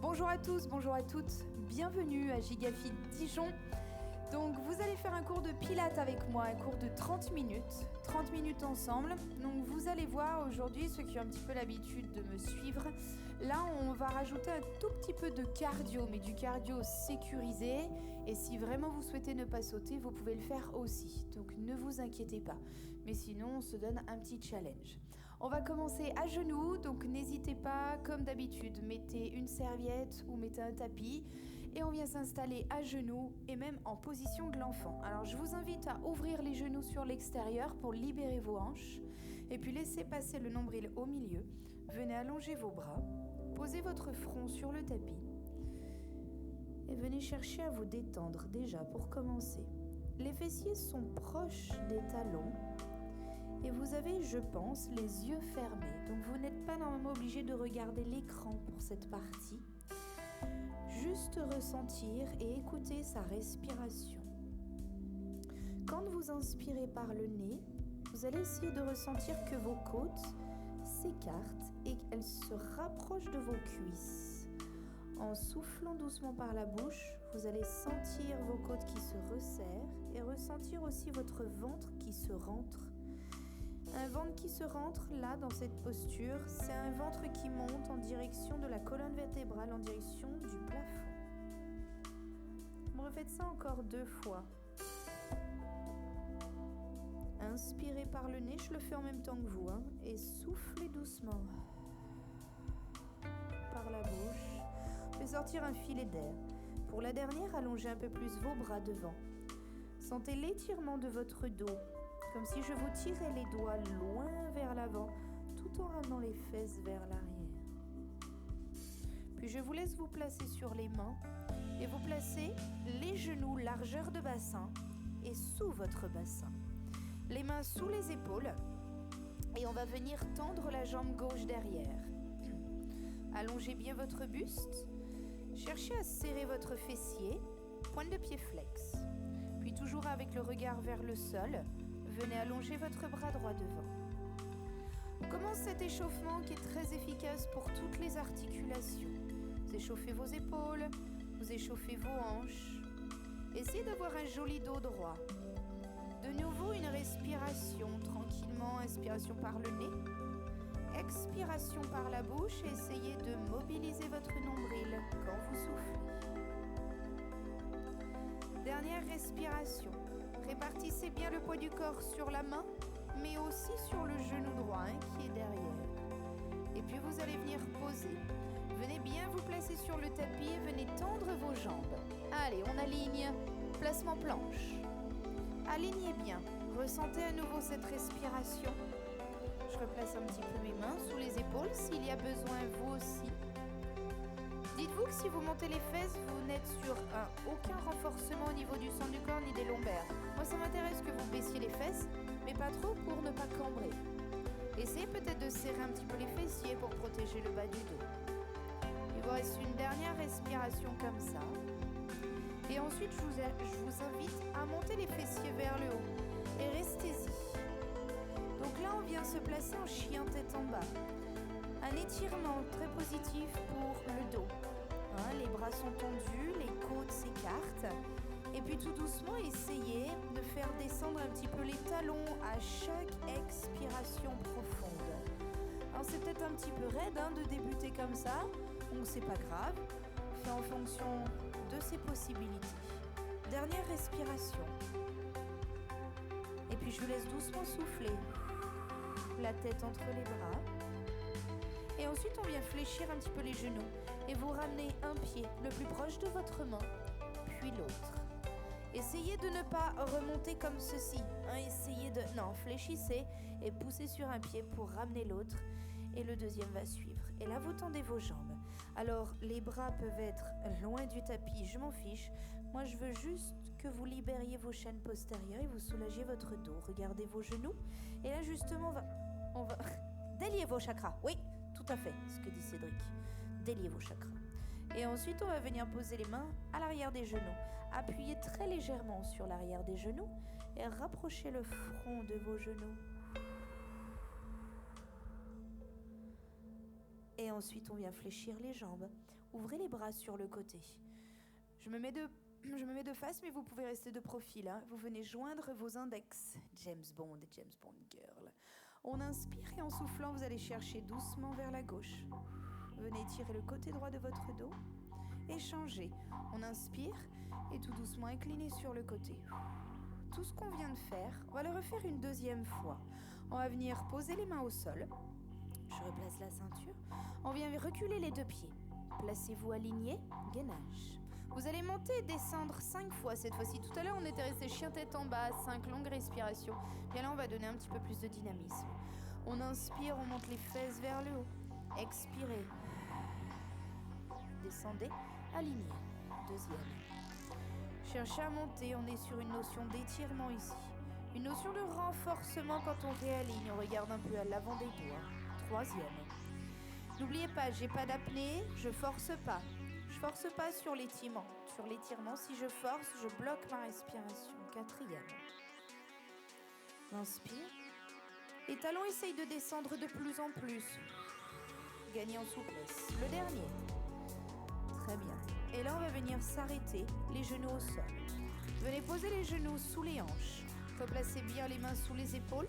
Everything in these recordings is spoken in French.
Bonjour à tous, bonjour à toutes, bienvenue à Gigafit Dijon. Donc vous allez faire un cours de pilates avec moi, un cours de 30 minutes ensemble. Donc vous allez voir aujourd'hui, ceux qui ont un petit peu l'habitude de me suivre, là on va rajouter un tout petit peu de cardio, mais du cardio sécurisé. Et si vraiment vous souhaitez ne pas sauter, vous pouvez le faire aussi. Donc ne vous inquiétez pas. Mais sinon on se donne un petit challenge. On va commencer à genoux, donc n'hésitez pas, comme d'habitude, mettez une serviette ou mettez un tapis. Et on vient s'installer à genoux et même en position de l'enfant. Alors je vous invite à ouvrir les genoux sur l'extérieur pour libérer vos hanches. Et puis laissez passer le nombril au milieu. Venez allonger vos bras. Posez votre front sur le tapis. Et venez chercher à vous détendre déjà pour commencer. Les fessiers sont proches des talons. Et vous avez, je pense, les yeux fermés. Donc vous n'êtes pas normalement obligé de regarder l'écran pour cette partie. Juste ressentir et écouter sa respiration. Quand vous inspirez par le nez, vous allez essayer de ressentir que vos côtes s'écartent et qu'elles se rapprochent de vos cuisses. En soufflant doucement par la bouche, vous allez sentir vos côtes qui se resserrent et ressentir aussi votre ventre qui se rentre. Un ventre qui se rentre, là, dans cette posture, c'est un ventre qui monte en direction de la colonne vertébrale, en direction du plafond. Refaites ça encore 2 fois. Inspirez par le nez, je le fais en même temps que vous, et soufflez doucement par la bouche. Faites sortir un filet d'air. Pour la dernière, allongez un peu plus vos bras devant. Sentez l'étirement de votre dos. Comme si je vous tirais les doigts loin vers l'avant, tout en ramenant les fesses vers l'arrière. Puis je vous laisse vous placer sur les mains et vous placez les genoux largeur de bassin et sous votre bassin. Les mains sous les épaules et on va venir tendre la jambe gauche derrière. Allongez bien votre buste. Cherchez à serrer votre fessier, pointe de pied flex. Puis toujours avec le regard vers le sol, venez allonger votre bras droit devant. On commence cet échauffement qui est très efficace pour toutes les articulations. Vous échauffez vos épaules, vous échauffez vos hanches. Essayez d'avoir un joli dos droit. De nouveau, une respiration tranquillement. Inspiration par le nez. Expiration par la bouche et essayez de mobiliser votre nombril quand vous soufflez. Dernière respiration. Répartissez bien le poids du corps sur la main, mais aussi sur le genou droit qui est derrière. Et puis vous allez venir poser. Venez bien vous placer sur le tapis et venez tendre vos jambes. Allez, on aligne. Placement planche. Alignez bien. Ressentez à nouveau cette respiration. Je replace un petit peu mes mains sous les épaules s'il y a besoin, vous aussi. Dites-vous que si vous montez les fesses, vous n'êtes sur aucun renforcement au niveau du centre du corps ni des lombaires. Moi, ça m'intéresse que vous baissiez les fesses, mais pas trop pour ne pas cambrer. Essayez peut-être de serrer un petit peu les fessiers pour protéger le bas du dos. Il vous reste une dernière respiration comme ça. Et ensuite, je vous invite à monter les fessiers vers le haut. Et restez-y. Donc là, on vient se placer en chien tête en bas. Un étirement très positif pour le dos. Les bras sont tendus, les côtes s'écartent. Et puis tout doucement, essayez de faire descendre un petit peu les talons à chaque expiration profonde. Alors c'est peut-être un petit peu raide de débuter comme ça, donc c'est pas grave. Fait en fonction de ses possibilités. Dernière respiration. Et puis je vous laisse doucement souffler. La tête entre les bras. Et ensuite, on vient fléchir un petit peu les genoux. Et vous ramenez un pied le plus proche de votre main, puis l'autre. Essayez de ne pas remonter comme ceci. Essayez de... Non, fléchissez et poussez sur un pied pour ramener l'autre. Et le deuxième va suivre. Et là, vous tendez vos jambes. Alors, les bras peuvent être loin du tapis, je m'en fiche. Moi, je veux juste que vous libériez vos chaînes postérieures et vous soulagiez votre dos. Regardez vos genoux. Et là, justement, on va délier vos chakras. Oui, tout à fait, ce que dit Cédric. Déliez vos chakras. Et ensuite, on va venir poser les mains à l'arrière des genoux. Appuyez très légèrement sur l'arrière des genoux et rapprochez le front de vos genoux. Et ensuite, on vient fléchir les jambes. Ouvrez les bras sur le côté. Je me mets de face, mais vous pouvez rester de profil. Hein. Vous venez joindre vos index. James Bond Girl. On inspire et en soufflant, vous allez chercher doucement vers la gauche. Venez tirer le côté droit de votre dos et changez. On inspire et tout doucement inclinez sur le côté. Tout ce qu'on vient de faire, on va le refaire une deuxième fois. On va venir poser les mains au sol. Je replace la ceinture. On vient reculer les deux pieds. Placez-vous aligné, gainage. Vous allez monter et descendre 5 fois cette fois-ci. Tout à l'heure, on était resté chien tête en bas, 5 longues respirations. Bien là, on va donner un petit peu plus de dynamisme. On inspire, on monte les fesses vers le haut. Expirez. Descendez, alignez. Deuxième. Cherchez à monter, on est sur une notion d'étirement ici. Une notion de renforcement quand on réaligne, on regarde un peu à l'avant des doigts. Troisième. N'oubliez pas, j'ai pas d'apnée, je force pas. Je force pas sur l'étirement. Sur l'étirement, si je force, je bloque ma respiration. Quatrième. Inspire. Les talons essayent de descendre de plus en plus. Gagnez en souplesse. Le dernier. Très bien. Et là, on va venir s'arrêter, les genoux au sol. Venez poser les genoux sous les hanches. Replacez bien les mains sous les épaules.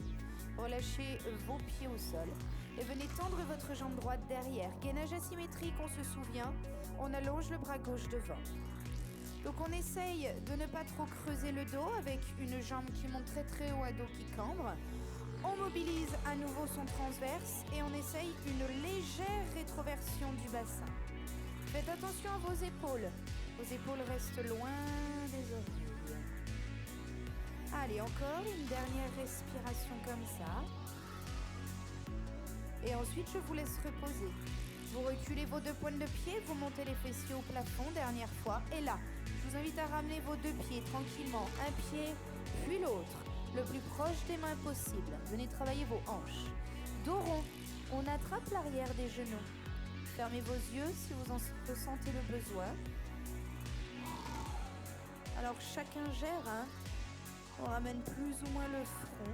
Relâchez vos pieds au sol. Et venez tendre votre jambe droite derrière. Gainage asymétrique, on se souvient. On allonge le bras gauche devant. Donc on essaye de ne pas trop creuser le dos avec une jambe qui monte très très haut, un dos qui cambre. On mobilise à nouveau son transverse et on essaye une légère rétroversion du bassin. Faites attention à vos épaules. Vos épaules restent loin des oreilles. Allez, encore une dernière respiration comme ça. Et ensuite, je vous laisse reposer. Vous reculez vos deux pointes de pied, vous montez les fessiers au plafond, dernière fois. Et là, je vous invite à ramener vos deux pieds tranquillement. Un pied, puis l'autre, le plus proche des mains possible. Venez travailler vos hanches. Dos rond, on attrape l'arrière des genoux. Fermez vos yeux si vous en ressentez le besoin. Alors chacun gère, hein. On ramène plus ou moins le front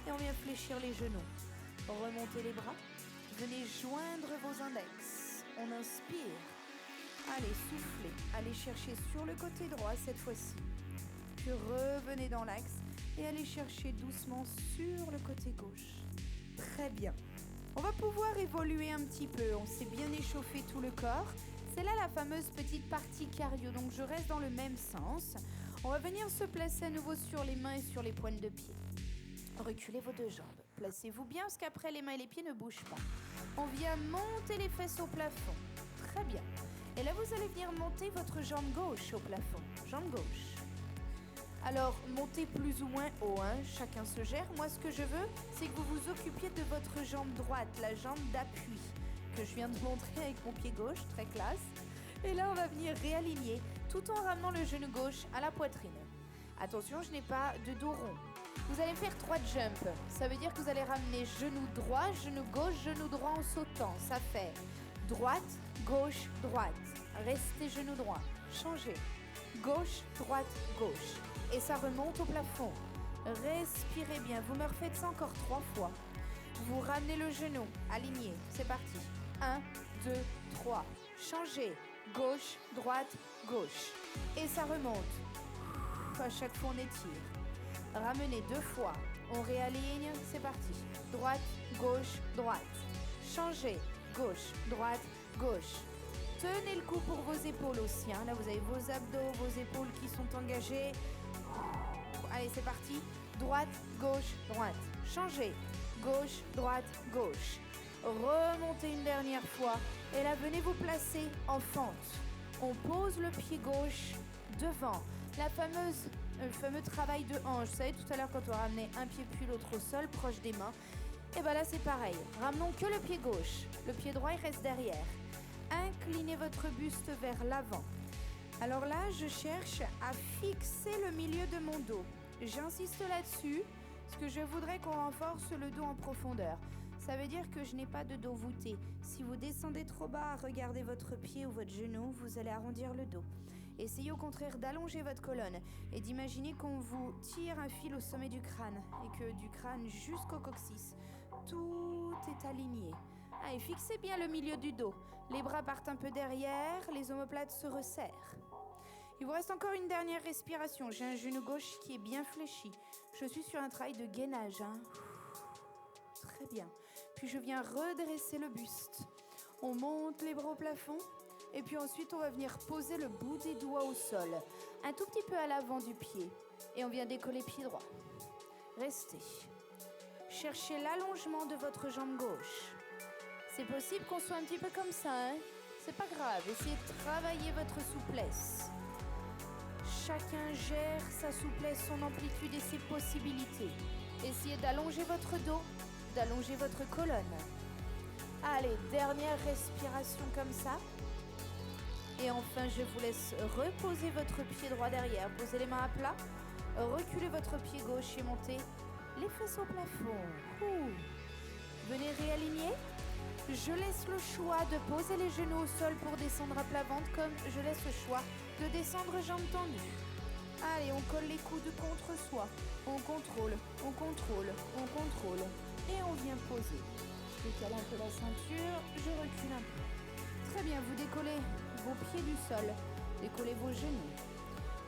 et on vient fléchir les genoux. Remontez les bras. Venez joindre vos index. On inspire. Allez, soufflez. Allez chercher sur le côté droit cette fois-ci. Puis revenez dans l'axe et allez chercher doucement sur le côté gauche. Très bien. On va pouvoir évoluer un petit peu. On s'est bien échauffé tout le corps. C'est là la fameuse petite partie cardio. Donc je reste dans le même sens. On va venir se placer à nouveau sur les mains et sur les pointes de pied. Reculez vos deux jambes. Placez-vous bien parce qu'après les mains et les pieds ne bougent pas. On vient monter les fesses au plafond. Très bien. Et là vous allez venir monter votre jambe gauche au plafond. Jambe gauche. Alors, montez plus ou moins haut, hein. Chacun se gère. Moi, ce que je veux, c'est que vous vous occupiez de votre jambe droite, la jambe d'appui, que je viens de montrer avec mon pied gauche, très classe. Et là, on va venir réaligner, tout en ramenant le genou gauche à la poitrine. Attention, je n'ai pas de dos rond. Vous allez faire 3 jumps. Ça veut dire que vous allez ramener genou droit, genou gauche, genou droit en sautant. Ça fait droite, gauche, droite. Restez genou droit. Changez. Gauche, droite, gauche. Et ça remonte au plafond. Respirez bien. Vous me refaites ça encore 3 fois. Vous ramenez le genou. Aligné. C'est parti. 1, 2, 3. Changez. Gauche, droite, gauche. Et ça remonte. À chaque fois, on étire. Ramenez 2 fois. On réaligne. C'est parti. Droite, gauche, droite. Changez. Gauche, droite, gauche. Tenez le coup pour vos épaules aussi. Hein. Là, vous avez vos abdos, vos épaules qui sont engagées. Allez, c'est parti. Droite, gauche, droite. Changez. Gauche, droite, gauche. Remontez une dernière fois. Et là, venez vous placer en fente. On pose le pied gauche devant. Le fameux travail de hanche. Vous savez, tout à l'heure, quand on ramenait un pied puis l'autre au sol, proche des mains. Et bien là, c'est pareil. Ramenons que le pied gauche. Le pied droit, il reste derrière. Inclinez votre buste vers l'avant. Alors là, je cherche à fixer le milieu de mon dos. J'insiste là-dessus, parce que je voudrais qu'on renforce le dos en profondeur. Ça veut dire que je n'ai pas de dos voûté. Si vous descendez trop bas à regarder votre pied ou votre genou, vous allez arrondir le dos. Essayez au contraire d'allonger votre colonne et d'imaginer qu'on vous tire un fil au sommet du crâne et que du crâne jusqu'au coccyx, tout est aligné. Allez, fixez bien le milieu du dos. Les bras partent un peu derrière, les omoplates se resserrent. Il vous reste encore une dernière respiration. J'ai un genou gauche qui est bien fléchi. Je suis sur un travail de gainage. Très bien. Puis je viens redresser le buste. On monte les bras au plafond. Et puis ensuite, on va venir poser le bout des doigts au sol. Un tout petit peu à l'avant du pied. Et on vient décoller pied droit. Restez. Cherchez l'allongement de votre jambe gauche. C'est possible qu'on soit un petit peu comme ça, hein? C'est pas grave. Essayez de travailler votre souplesse. Chacun gère sa souplesse, son amplitude et ses possibilités. Essayez d'allonger votre dos, d'allonger votre colonne. Allez, dernière respiration comme ça. Et enfin, je vous laisse reposer votre pied droit derrière. Posez les mains à plat. Reculez votre pied gauche et montez les fesses au plafond. Venez réaligner. Je laisse le choix de poser les genoux au sol pour descendre à plat ventre, comme je laisse le choix de descendre jambes tendues. Allez, on colle les coudes contre soi. On contrôle, on contrôle, on contrôle. Et on vient poser. Je décale un peu la ceinture, je recule un peu. Très bien, vous décollez vos pieds du sol. Décollez vos genoux.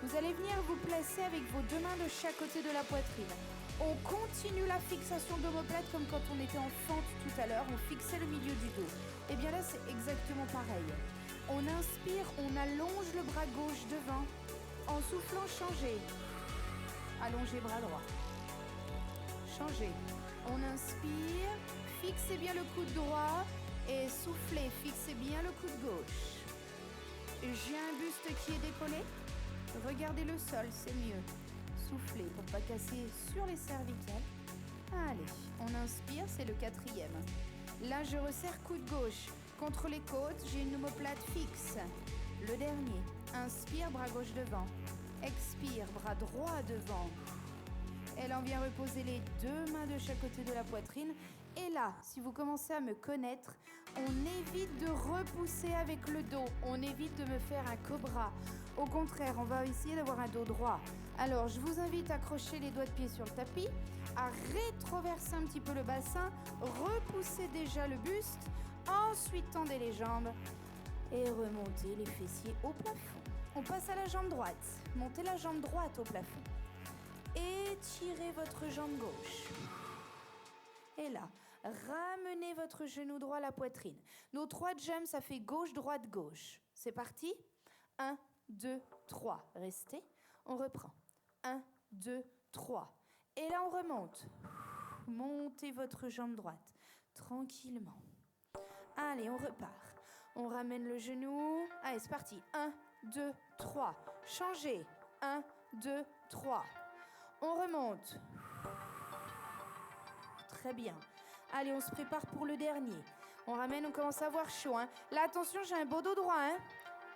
Vous allez venir vous placer avec vos deux mains de chaque côté de la poitrine. On continue la fixation d'omoplate comme quand on était en fente tout à l'heure. On fixait le milieu du dos. Et bien là, c'est exactement pareil. On inspire, on allonge le bras gauche devant. En soufflant, changez. Allongez bras droit. Changez. On inspire, fixez bien le coude droit et soufflez, fixez bien le coude gauche. J'ai un buste qui est décollé. Regardez le sol, c'est mieux. Soufflez pour ne pas casser sur les cervicales. Allez, on inspire, c'est le quatrième. Là, je resserre coude gauche. Contre les côtes, j'ai une omoplate fixe. Le dernier. Inspire, bras gauche devant. Expire, bras droit devant. Et là, on vient reposer les deux mains de chaque côté de la poitrine. Et là, si vous commencez à me connaître, on évite de repousser avec le dos. On évite de me faire un cobra. Au contraire, on va essayer d'avoir un dos droit. Alors, je vous invite à accrocher les doigts de pied sur le tapis, à rétroverser un petit peu le bassin, repousser déjà le buste, ensuite tendez les jambes et remontez les fessiers au plafond. On passe à la jambe droite. Montez la jambe droite au plafond. Étirez votre jambe gauche. Et là, ramenez votre genou droit à la poitrine. Nos 3 jumps, ça fait gauche, droite, gauche. C'est parti. 1, 2, 3. Restez. On reprend. 1, 2, 3. Et là, on remonte. Montez votre jambe droite. Tranquillement. Allez, on repart. On ramène le genou. Allez, c'est parti. 1, 2, 3. Changez. 1, 2, 3. On remonte. Très bien. Allez, on se prépare pour le dernier. On ramène, on commence à avoir chaud. Hein. Là, attention, j'ai un beau dos droit. Hein.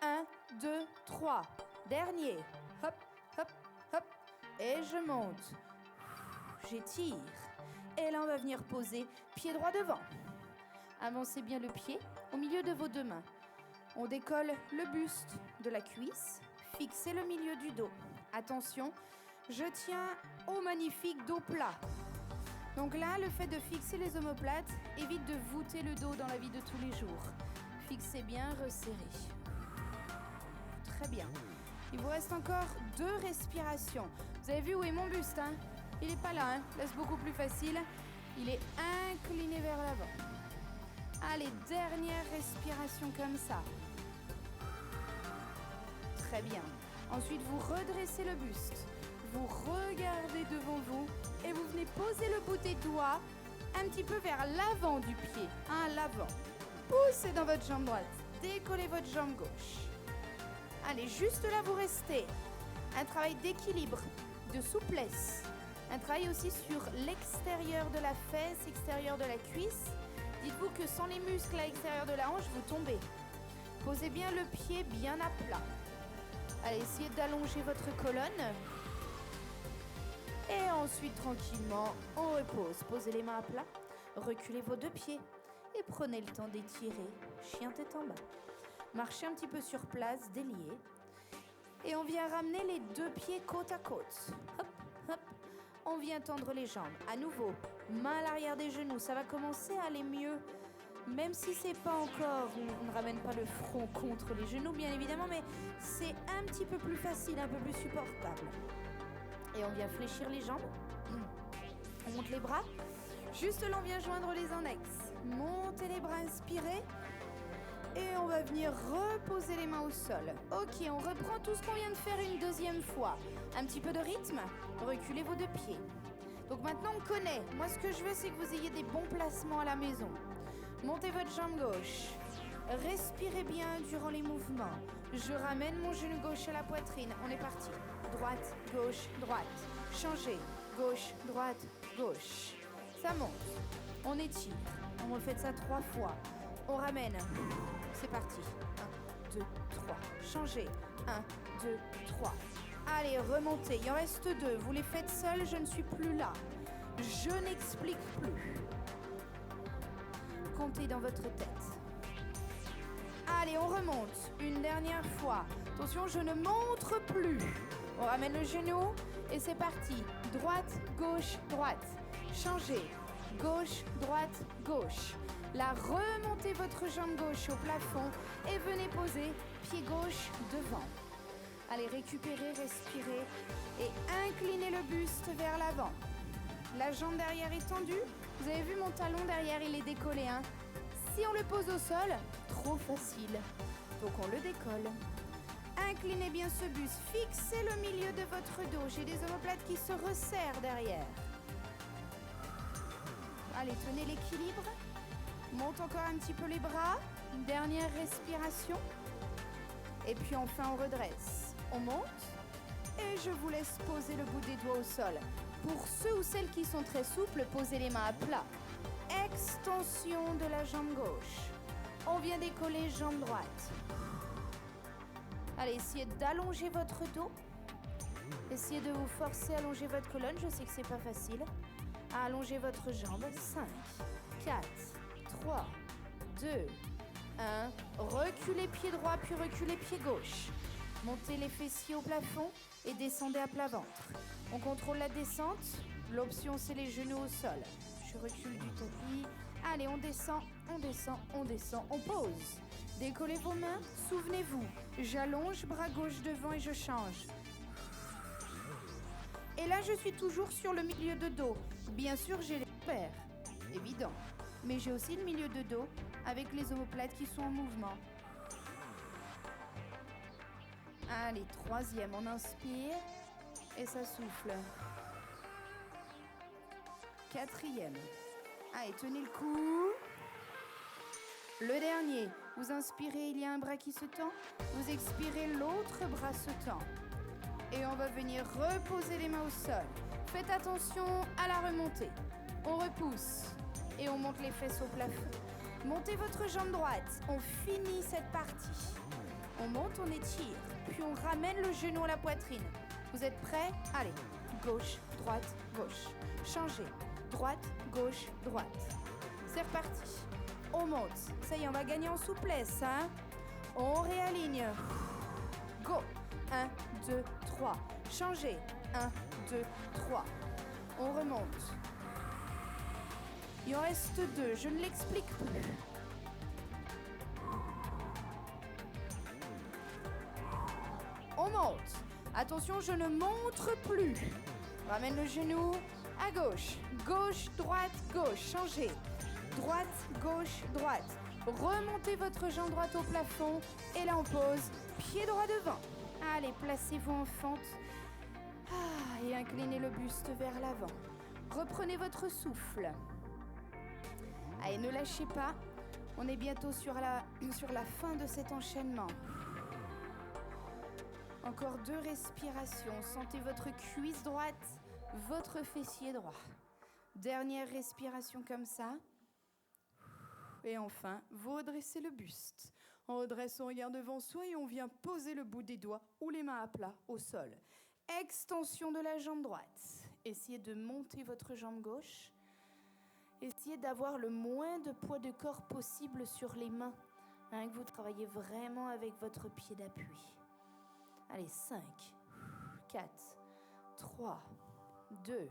1, 2, 3. Dernier. Hop, hop, hop. Et je monte. J'étire. Et là, on va venir poser pied droit devant. Avancez bien le pied au milieu de vos deux mains. On décolle le buste de la cuisse. Fixez le milieu du dos. Attention, je tiens au magnifique dos plat. Donc là, le fait de fixer les omoplates évite de voûter le dos dans la vie de tous les jours. Fixez bien, resserrez. Très bien. Il vous reste encore 2 respirations. Vous avez vu où est mon buste, hein? Il n'est pas là, hein? Là, c'est beaucoup plus facile. Il est incliné vers l'avant. Allez, dernière respiration comme ça. Très bien. Ensuite, vous redressez le buste. Vous regardez devant vous et vous venez poser le bout des doigts un petit peu vers l'avant du pied. À l'avant. Poussez dans votre jambe droite. Décollez votre jambe gauche. Allez, juste là, vous restez. Un travail d'équilibre, de souplesse. Un travail aussi sur l'extérieur de la fesse, extérieur de la cuisse. Dites-vous que sans les muscles à l'extérieur de la hanche, vous tombez. Posez bien le pied bien à plat. Allez, essayez d'allonger votre colonne. Et ensuite, tranquillement, on repose. Posez les mains à plat. Reculez vos 2 pieds. Et prenez le temps d'étirer. Chien tête en bas. Marchez un petit peu sur place, déliez. Et on vient ramener les 2 pieds côte à côte. Hop, hop. On vient tendre les jambes. À nouveau, main à l'arrière des genoux. Ça va commencer à aller mieux Même si c'est pas encore, on ne ramène pas le front contre les genoux bien évidemment, mais c'est un petit peu plus facile, un peu plus supportable. Et on vient fléchir les jambes. On monte les bras. Juste là, on vient joindre les index. Montez les bras, inspirez. Et on va venir reposer les mains au sol. Ok, on reprend tout ce qu'on vient de faire une deuxième fois. Un petit peu de rythme. Reculez vos deux pieds. Donc maintenant, on connaît. Moi, ce que je veux, c'est que vous ayez des bons placements à la maison. Montez votre jambe gauche. Respirez bien durant les mouvements. Je ramène mon genou gauche à la poitrine. On est parti. Droite, gauche, droite. Changez. Gauche, droite, gauche. Ça monte. On étire. On refait ça 3 fois. On ramène. C'est parti. 1, 2, 3. Changez. 1, 2, 3. Allez, remontez. Il en reste 2. Vous les faites seuls, je ne suis plus là. Je n'explique plus. Comptez dans votre tête. Allez, on remonte. Une dernière fois. Attention, je ne montre plus. On ramène le genou et c'est parti. Droite, gauche, droite. Changez. Gauche, droite, gauche. Là, remontez votre jambe gauche au plafond et venez poser pied gauche devant. Allez, récupérez, respirez et inclinez le buste vers l'avant. La jambe derrière est tendue. Vous avez vu mon talon derrière, il est décollé. Hein? Si on le pose au sol, trop facile. Donc on le décolle. Inclinez bien ce buste. Fixez le milieu de votre dos. J'ai des omoplates qui se resserrent derrière. Allez, tenez l'équilibre. Monte encore un petit peu les bras. Une dernière respiration. Et puis enfin, on redresse. On monte. Et je vous laisse poser le bout des doigts au sol. Pour ceux ou celles qui sont très souples, posez les mains à plat. Extension de la jambe gauche. On vient décoller jambe droite. Allez, essayez d'allonger votre dos. Essayez de vous forcer à allonger votre colonne. Je sais que c'est pas facile. À allonger votre jambe. 5, 4, 3, 2, 1. Reculez pied droit, puis reculez pied gauche. Montez les fessiers au plafond et descendez à plat ventre. On contrôle la descente. L'option, c'est les genoux au sol. Je recule du tapis. Allez, on descend, on descend, on descend, on pose. Décollez vos mains, souvenez-vous. J'allonge, bras gauche devant et je change. Et là, je suis toujours sur le milieu de dos. Bien sûr, j'ai les repères, évident. Mais j'ai aussi le milieu de dos avec les omoplates qui sont en mouvement. Allez, troisième, on inspire et ça souffle. Quatrième. Allez, tenez le coup. Le dernier, vous inspirez, il y a un bras qui se tend. Vous expirez, l'autre bras se tend. Et on va venir reposer les mains au sol. Faites attention à la remontée. On repousse et on monte les fesses au plafond. Montez votre jambe droite. On finit cette partie. On monte, on étire. Puis on ramène le genou à la poitrine. Vous êtes prêts? Allez, gauche, droite, gauche. Changez. Droite, gauche, droite. C'est reparti. On monte. Ça y est, on va gagner en souplesse. Hein? On réaligne. Go. 1, 2, 3. Changez. 1, 2, 3. On remonte. Il en reste 2. Je ne l'explique plus. On monte. Attention, je ne montre plus. Ramène le genou à gauche. Gauche, droite, gauche. Changez. Droite, gauche, droite. Remontez votre jambe droite au plafond. Et là, on pose. Pied droit devant. Allez, placez-vous en fente. Et inclinez le buste vers l'avant. Reprenez votre souffle. Allez, ne lâchez pas. On est bientôt sur la fin de cet enchaînement. Encore 2 respirations. Sentez votre cuisse droite, votre fessier droit. Dernière respiration comme ça. Et enfin, vous redressez le buste. On redresse, on regarde devant soi et on vient poser le bout des doigts ou les mains à plat au sol. Extension de la jambe droite. Essayez de monter votre jambe gauche. Essayez d'avoir le moins de poids de corps possible sur les mains. Hein, que vous travaillez vraiment avec votre pied d'appui. Allez, 5, 4, 3, 2,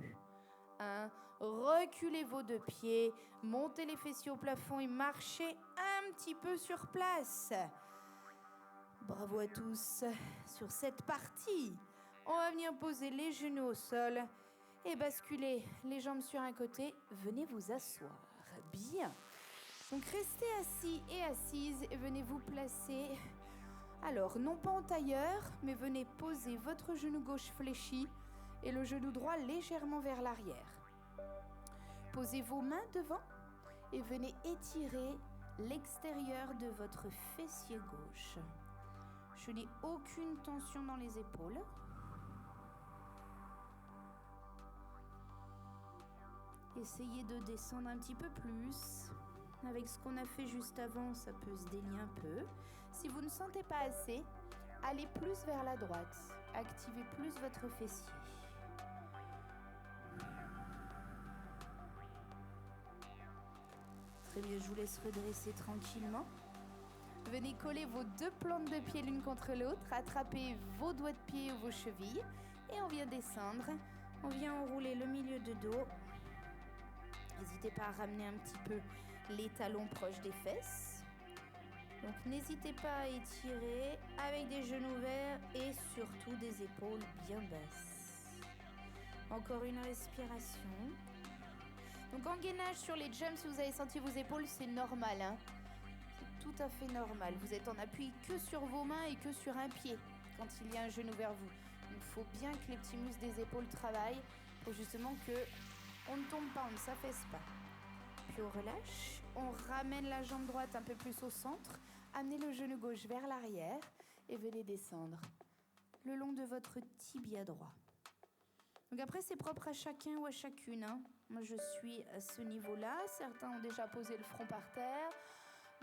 1. Reculez vos 2 pieds, montez les fessiers au plafond et marchez un petit peu sur place. Bravo à tous. Sur cette partie, on va venir poser les genoux au sol et basculer les jambes sur un côté. Venez vous asseoir. Bien. Donc restez assis et assises et venez vous placer. Alors, non pas en tailleur, mais venez poser votre genou gauche fléchi et le genou droit légèrement vers l'arrière. Posez vos mains devant et venez étirer l'extérieur de votre fessier gauche. Je n'ai aucune tension dans les épaules. Essayez de descendre un petit peu plus. Avec ce qu'on a fait juste avant, ça peut se délier un peu. Si vous ne sentez pas assez, allez plus vers la droite. Activez plus votre fessier. Très bien, je vous laisse redresser tranquillement. Venez coller vos 2 plantes de pied l'une contre l'autre, attrapez vos doigts de pied ou vos chevilles et on vient descendre. On vient enrouler le milieu de dos. N'hésitez pas à ramener un petit peu les talons proches des fesses. Donc n'hésitez pas à étirer avec des genoux ouverts et surtout des épaules bien basses. Encore une respiration. Donc en gainage sur les jumps, si vous avez senti vos épaules, c'est normal, hein. C'est tout à fait normal. Vous êtes en appui que sur vos mains et que sur un pied quand il y a un genou vers vous. Il faut bien que les petits muscles des épaules travaillent pour justement que on ne tombe pas, on ne s'affaisse pas. Puis on relâche, on ramène la jambe droite un peu plus au centre, amenez le genou gauche vers l'arrière et venez descendre le long de votre tibia droit. Donc après, c'est propre à chacun ou à chacune, hein. Moi, je suis à ce niveau-là. Certains ont déjà posé le front par terre.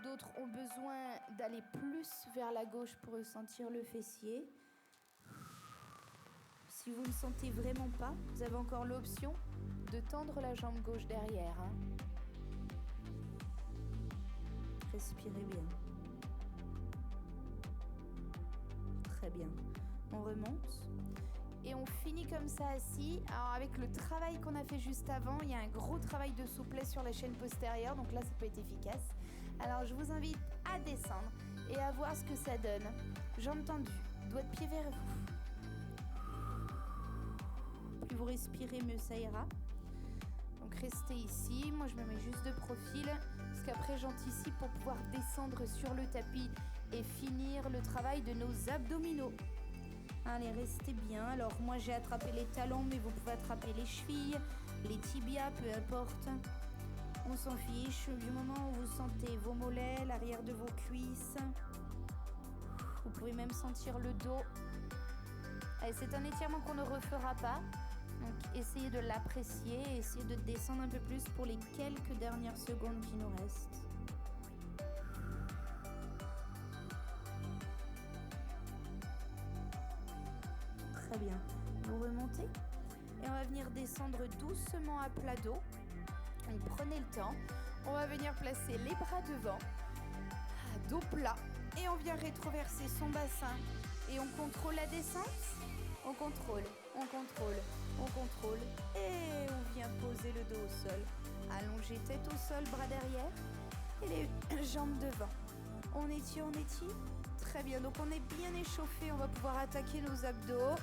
D'autres ont besoin d'aller plus vers la gauche pour ressentir le fessier. Si vous ne sentez vraiment pas, vous avez encore l'option de tendre la jambe gauche derrière, hein. Respirez bien. Très bien. On remonte. Et on finit comme ça assis. Alors avec le travail qu'on a fait juste avant, il y a un gros travail de souplesse sur la chaîne postérieure. Donc là, ça peut être efficace. Alors je vous invite à descendre et à voir ce que ça donne. Jambes tendues, doigts de pied vers vous. Plus vous respirez, mieux ça ira. Donc restez ici. Moi, je me mets juste de profil. Parce qu'après, j'anticipe pour pouvoir descendre sur le tapis et finir le travail de nos abdominaux. Allez, restez bien. Alors, moi, j'ai attrapé les talons, mais vous pouvez attraper les chevilles, les tibias, peu importe. On s'en fiche. Du moment où vous sentez vos mollets, l'arrière de vos cuisses. Vous pouvez même sentir le dos. Allez, c'est un étirement qu'on ne refera pas. Donc, essayez de l'apprécier et essayez de descendre un peu plus pour les quelques dernières secondes qui nous restent. Très bien. Vous remontez et on va venir descendre doucement à plat dos. Donc, prenez le temps. On va venir placer les bras devant, dos plat, et on vient rétroverser son bassin. Et on contrôle la descente. On contrôle, on contrôle, on contrôle. Et on vient poser le dos au sol. Allongez tête au sol, bras derrière. Et les jambes devant. On étire, on étire. Très bien, donc on est bien échauffé. On va pouvoir attaquer nos abdos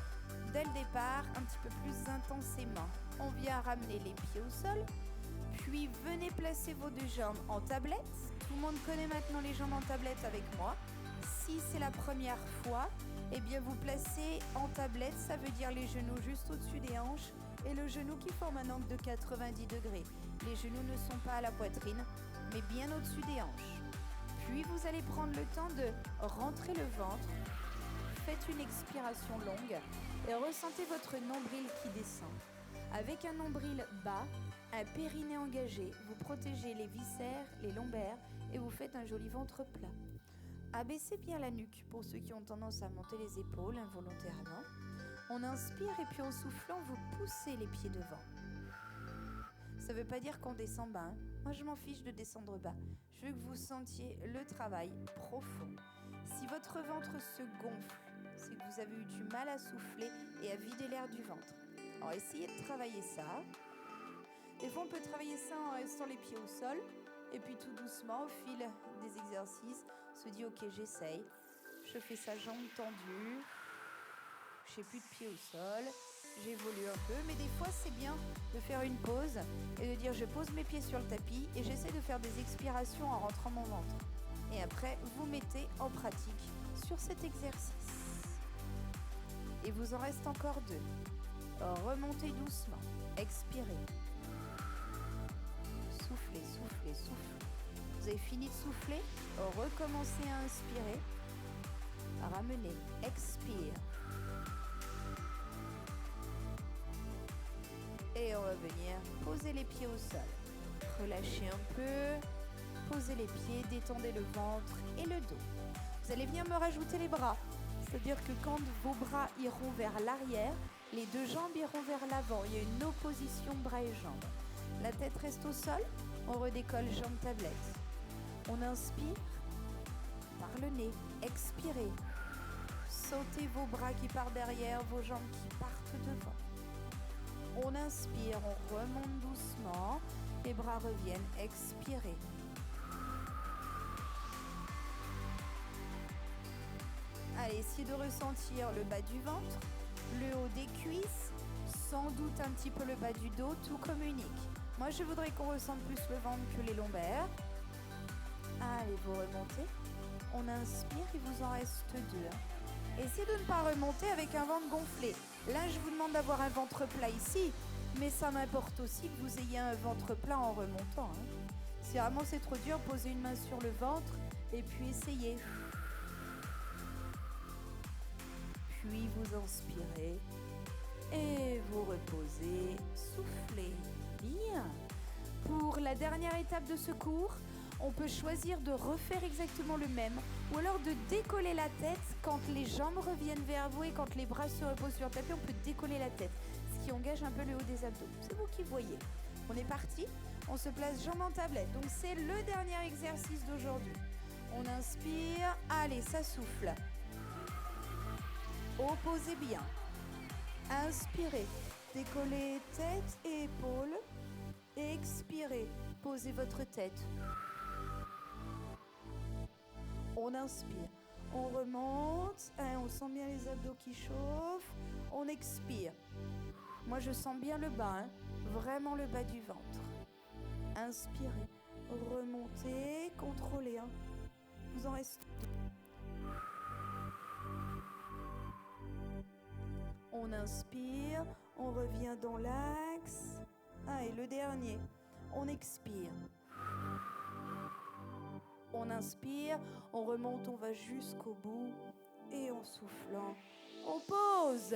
dès le départ, un petit peu plus intensément. On vient ramener les pieds au sol. Puis venez placer vos 2 jambes en tablette. Tout le monde connaît maintenant les jambes en tablette avec moi. Si c'est la première fois, eh bien vous placez en tablette, ça veut dire les genoux juste au-dessus des hanches et le genou qui forme un angle de 90 degrés. Les genoux ne sont pas à la poitrine, mais bien au-dessus des hanches. Puis vous allez prendre le temps de rentrer le ventre. Faites une expiration longue et ressentez votre nombril qui descend. Avec un nombril bas, un périnée engagé, vous protégez les viscères, les lombaires et vous faites un joli ventre plat. Abaissez bien la nuque pour ceux qui ont tendance à monter les épaules involontairement. On inspire et puis en soufflant, vous poussez les pieds devant. Ça ne veut pas dire qu'on descend bas, hein. Moi, je m'en fiche de descendre bas. Je veux que vous sentiez le travail profond. Si votre ventre se gonfle, c'est que vous avez eu du mal à souffler et à vider l'air du ventre. Alors, essayez de travailler ça. Des fois, on peut travailler ça en restant les pieds au sol. Et puis tout doucement, au fil des exercices, on se dit, ok, j'essaye. Je fais sa jambe tendue. Je n'ai plus de pied au sol. J'évolue un peu. Mais des fois, c'est bien de faire une pause et de dire, je pose mes pieds sur le tapis et j'essaie de faire des expirations en rentrant mon ventre. Et après, vous mettez en pratique sur cet exercice. Et vous en reste encore 2. Remontez doucement. Expirez. Soufflez, soufflez, soufflez. Vous avez fini de souffler. Recommencez à inspirer. Ramenez. Expire. Et on va venir poser les pieds au sol. Relâchez un peu. Posez les pieds, détendez le ventre et le dos. Vous allez venir me rajouter les bras. C'est-à-dire que quand vos bras iront vers l'arrière, les 2 jambes iront vers l'avant. Il y a une opposition bras et jambes. La tête reste au sol. On redécolle jambes tablette. On inspire par le nez. Expirez. Sautez vos bras qui partent derrière, vos jambes qui partent devant. On inspire, on remonte doucement. Les bras reviennent. Expirez. Allez, essayez de ressentir le bas du ventre, le haut des cuisses, sans doute un petit peu le bas du dos, tout communique. Moi, je voudrais qu'on ressente plus le ventre que les lombaires. Allez, vous remontez. On inspire, il vous en reste 2. Essayez de ne pas remonter avec un ventre gonflé. Là, je vous demande d'avoir un ventre plat ici, mais ça m'importe aussi que vous ayez un ventre plat en remontant. Si vraiment c'est trop dur, posez une main sur le ventre et puis essayez. Puis vous inspirez et vous reposez, soufflez. Bien. Pour la dernière étape de ce cours, on peut choisir de refaire exactement le même ou alors de décoller la tête quand les jambes reviennent vers vous et quand les bras se reposent sur le tapis, on peut décoller la tête, ce qui engage un peu le haut des abdos. C'est vous qui voyez. On est parti, on se place jambes en tablette. Donc c'est le dernier exercice d'aujourd'hui. On inspire, allez, ça souffle. Opposez bien. Inspirez. Décollez tête et épaules. Expirez. Posez votre tête. On inspire. On remonte. On sent bien les abdos qui chauffent. On expire. Moi, je sens bien le bas. Vraiment le bas du ventre. Inspirez. Remontez. Contrôlez. Vous en reste 2. On inspire, on revient dans l'axe. Et le dernier, on expire. On inspire, on remonte, on va jusqu'au bout. Et en soufflant, on pose.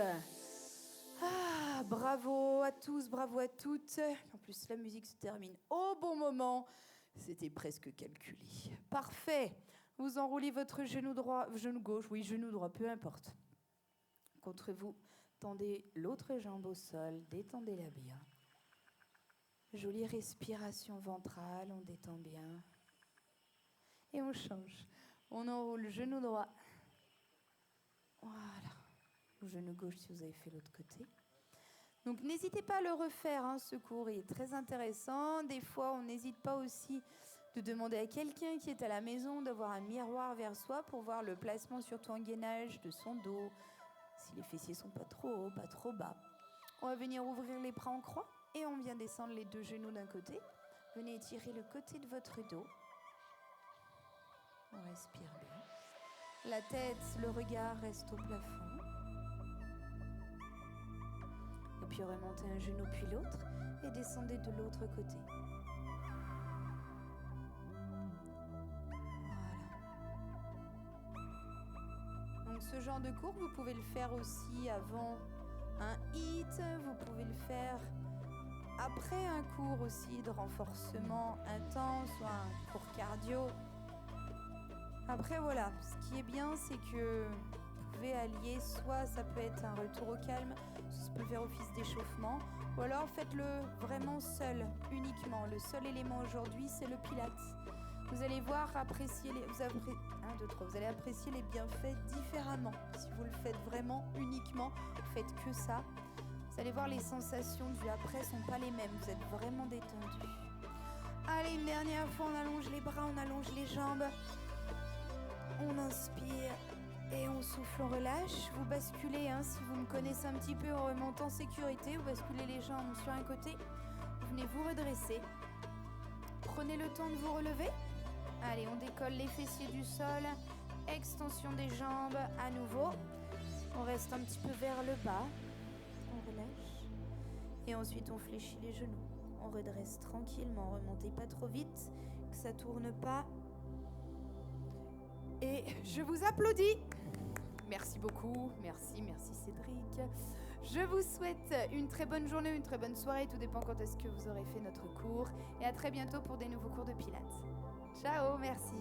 Bravo à tous, bravo à toutes. En plus, la musique se termine au bon moment. C'était presque calculé. Parfait. Vous enroulez votre genou droit, genou gauche, oui, genou droit, peu importe. Contre vous. Tendez l'autre jambe au sol, détendez-la bien. Jolie respiration ventrale, on détend bien. Et on change. On enroule le genou droit. Voilà. Ou genou gauche si vous avez fait l'autre côté. Donc n'hésitez pas à le refaire, ce cours est très intéressant. Des fois, on n'hésite pas aussi de demander à quelqu'un qui est à la maison d'avoir un miroir vers soi pour voir le placement, surtout en gainage, de son dos. Si les fessiers sont pas trop hauts, pas trop bas. On va venir ouvrir les bras en croix et on vient descendre les 2 genoux d'un côté. Venez étirer le côté de votre dos. On respire bien. La tête, le regard reste au plafond. Et puis remontez un genou puis l'autre et descendez de l'autre côté. Ce genre de cours, vous pouvez le faire aussi avant un HIIT, vous pouvez le faire après un cours aussi de renforcement intense ou un cours cardio. Après voilà, ce qui est bien, c'est que vous pouvez allier, soit ça peut être un retour au calme, ça peut faire office d'échauffement, ou alors faites-le vraiment seul, uniquement. Le seul élément aujourd'hui, c'est le Pilates. Vous allez voir, vous allez apprécier les bienfaits différemment. Si vous le faites vraiment uniquement, faites que ça. Vous allez voir, les sensations du après sont pas les mêmes. Vous êtes vraiment détendu. Allez, une dernière fois, on allonge les bras, on allonge les jambes. On inspire et on souffle, on relâche. Vous basculez, si vous me connaissez un petit peu, on remonte en sécurité. Vous basculez les jambes sur un côté. Vous venez vous redresser. Prenez le temps de vous relever. Allez, on décolle les fessiers du sol. Extension des jambes à nouveau. On reste un petit peu vers le bas. On relâche. Et ensuite, on fléchit les genoux. On redresse tranquillement. Remontez pas trop vite, que ça tourne pas. Et je vous applaudis. Merci beaucoup. Merci Cédric. Je vous souhaite une très bonne journée, une très bonne soirée. Tout dépend quand est-ce que vous aurez fait notre cours. Et à très bientôt pour des nouveaux cours de Pilates. Ciao, merci.